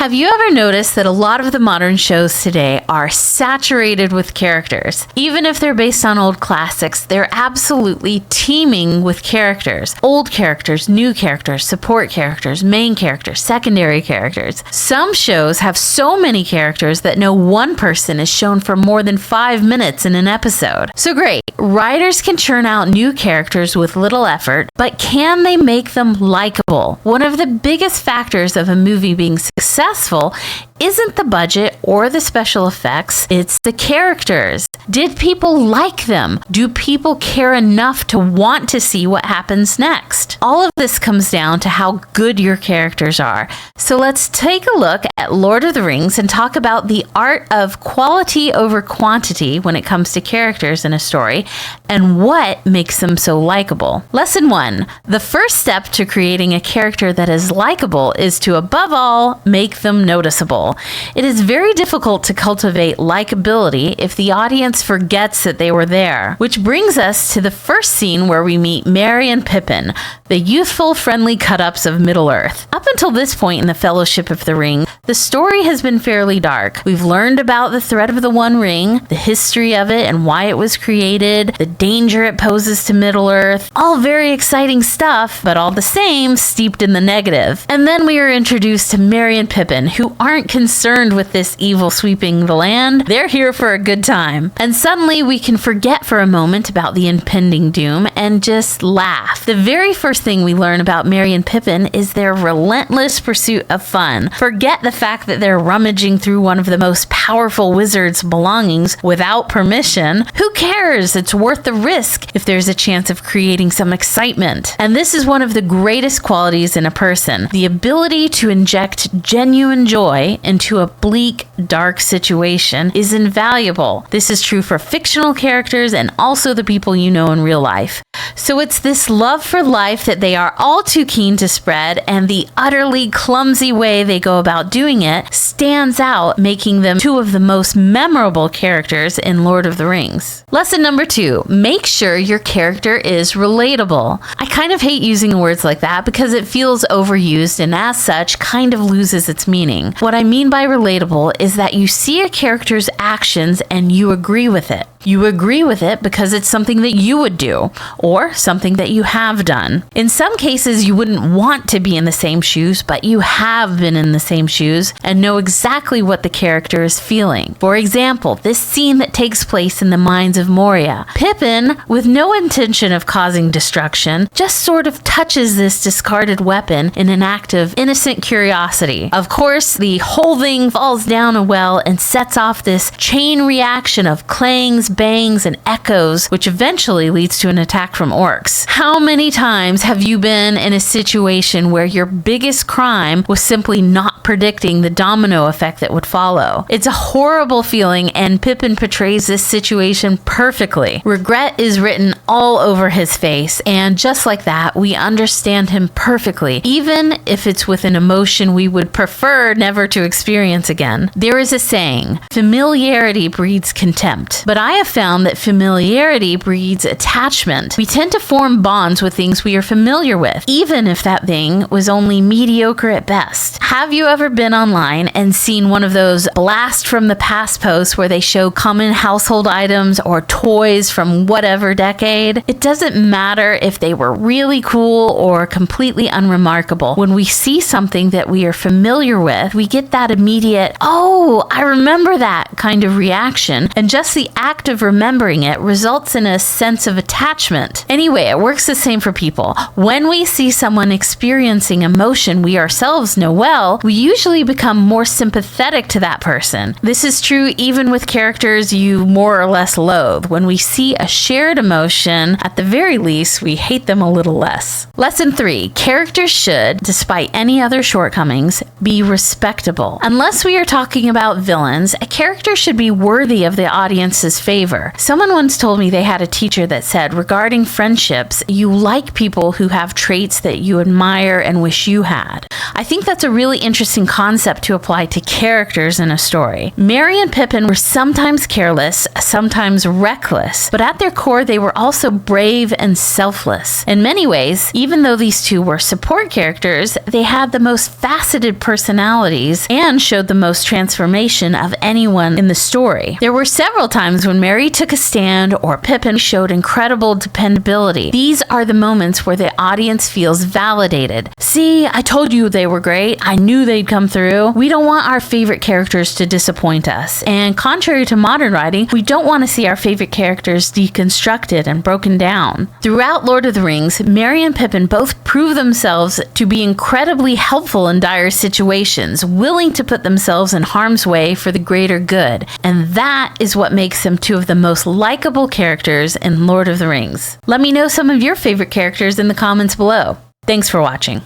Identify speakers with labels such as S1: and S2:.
S1: Have you ever noticed that a lot of the modern shows today are saturated with characters? Even if they're based on old classics, they're absolutely teeming with characters. Old characters, new characters, support characters, main characters, secondary characters. Some shows have so many characters that no one person is shown for more than 5 minutes in an episode. So great, writers can churn out new characters with little effort, but can they make them likable? One of the biggest factors of a movie being successful isn't the budget or the special effects, it's the characters. Did people like them? Do people care enough to want to see what happens next? All of this comes down to how good your characters are. So let's take a look at Lord of the Rings and talk about the art of quality over quantity when it comes to characters in a story and what makes them so likable. Lesson 1. The first step to creating a character that is likable is to, above all, make them noticeable. It is very difficult to cultivate likability if the audience forgets that they were there. Which brings us to the first scene where we meet Merry and Pippin, the youthful, friendly cut-ups of Middle-earth. Up until this point in the Fellowship of the Ring, the story has been fairly dark. We've learned about the threat of the One Ring, the history of it and why it was created, the danger it poses to Middle-earth. All very exciting stuff, but all the same, steeped in the negative. And then we are introduced to Merry and Pippin, who aren't concerned with this evil sweeping the land. They're here for a good time. And suddenly we can forget for a moment about the impending doom and just laugh. The very first thing we learn about Merry and Pippin is their relentless pursuit of fun. Forget the fact that they're rummaging through one of the most powerful wizard's belongings without permission. Who cares? It's worth the risk if there's a chance of creating some excitement. And this is one of the greatest qualities in a person, the ability to inject genuine joy into a bleak, dark situation is invaluable. This is true for fictional characters and also the people you know in real life. So it's this love for life that they are all too keen to spread, and the utterly clumsy way they go about doing it stands out, making them two of the most memorable characters in Lord of the Rings. Lesson number 2, make sure your character is relatable. I kind of hate using words like that because it feels overused and as such kind of loses its meaning. What I mean by relatable is that you see a character's actions and you agree with it. You agree with it because it's something that you would do, or something that you have done. In some cases, you wouldn't want to be in the same shoes, but you have been in the same shoes and know exactly what the character is feeling. For example, this scene that takes place in the mines of Moria. Pippin, with no intention of causing destruction, just sort of touches this discarded weapon in an act of innocent curiosity. Of course, the whole thing falls down a well and sets off this chain reaction of clangs, bangs, and echoes, which eventually leads to an attack from orcs. How many times have you been in a situation where your biggest crime was simply not predicting the domino effect that would follow? It's a horrible feeling, and Pippin portrays this situation perfectly. Regret is written all over his face, and just like that, we understand him perfectly, even if it's with an emotion we would prefer never to experience again. There is a saying, familiarity breeds contempt, but I have found that familiarity breeds attachment. We tend to form bonds with things we are familiar with, even if that thing was only mediocre at best. Have you ever been online and seen one of those blast from the past posts where they show common household items or toys from whatever decade? It doesn't matter if they were really cool or completely unremarkable. When we see something that we are familiar with, we get that immediate, oh, I remember that kind of reaction, and just the act of remembering it results in a sense of attachment. Anyway, it works the same for people. When we see someone experiencing emotion we ourselves know well, we usually become more sympathetic to that person. This is true even with characters you more or less loathe. When we see a shared emotion, at the very least, we hate them a little less. Lesson 3, characters should, despite any other shortcomings, be respectable. Unless we are talking about villains, a character should be worthy of the audience's favor favor. Someone once told me they had a teacher that said, regarding friendships, you like people who have traits that you admire and wish you had. I think that's a really interesting concept to apply to characters in a story. Merry and Pippin were sometimes careless, sometimes reckless, but at their core they were also brave and selfless. In many ways, even though these two were support characters, they had the most faceted personalities and showed the most transformation of anyone in the story. There were several times when Merry took a stand or Pippin showed incredible dependability. These are the moments where the audience feels validated. See, I told you they were great. I knew they'd come through. We don't want our favorite characters to disappoint us. And contrary to modern writing, we don't want to see our favorite characters deconstructed and broken down. Throughout Lord of the Rings, Merry and Pippin both prove themselves to be incredibly helpful in dire situations, willing to put themselves in harm's way for the greater good. And that is what makes them two of the most likable characters in Lord of the Rings. Let me know some of your favorite characters in the comments below. Thanks for watching.